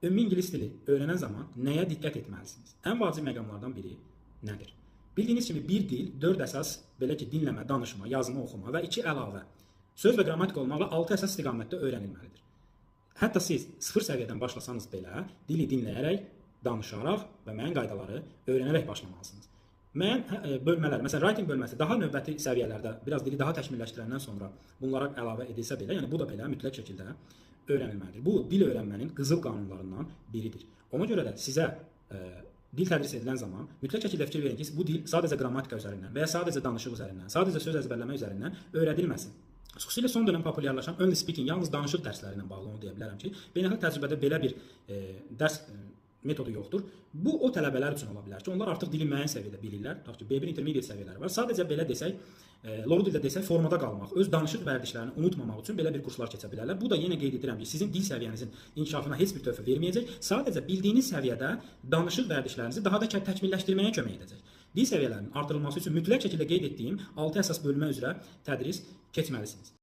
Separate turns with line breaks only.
Ümumi ingilis dili öğrenen zaman nəyə diqqət etməlisiniz? Ən vacib məqamlardan biri nədir? Bildiyiniz kimi bir dil 4 əsas belə ki dinləmə, danışma, yazma, oxuma və 2 əlavə söz və qrammatik olmaqla 6 əsas istiqamətdə öyrənilməlidir. Hətta siz 0 səviyyədən başlasanız belə dili dinləyərək, danışaraq və müəyyən qaydaları öyrənərək başlamalısınız. Müəyyən bölmələr, məsələn writing bölməsi daha növbəti səviyyələrdə biraz dili daha təkmilləşdirəndən sonra bunlara əlavə edilsə belə, yəni bu da belə mütləq şəkildə öyrənilməlidir. Bu dil öyrənmənin qızıl qanunlarından biridir. Ona görə də sizə dil tədris edilən zaman mütləq şəkildə fikir verin ki, bu dil sadəcə qrammatika üzərindən və ya sadəcə danışıq üzərindən, sadəcə söz əzbərləmə üzərindən öyrədilməsin. Xüsusilə son dövrdə populyarlaşan only speaking, yalnız danışıq dərsləri ilə bağlı onu deyə bilərəm ki, beynəlxalq təcrübədə belə bir dərs metodu yoxdur. Bu o tələbələr üçün ola bilər ki, onlar artıq dili müəyyən səviyyədə bilirlər. Tutaq ki, B1 intermediate səviyyələri var. Sadəcə belə desək, loru dildə desək, formada qalmaq, öz danışıq vərdişlərini unutmamaq üçün belə bir kurslar keçə bilərlər. Bu da yenə qeyd edirəm ki, sizin dil səviyyənizin inkişafına heç bir töhfə verməyəcək. Sadəcə bildiyiniz səviyyədə danışıq vərdişlərinizi daha da təkmilləşdirməyə kömək edəcək. Dil səviyyələrinin artırılması üçün mütləq şəkildə qeyd etdiyim 6 əsas bölmə üzrə tədris keçməlisiniz.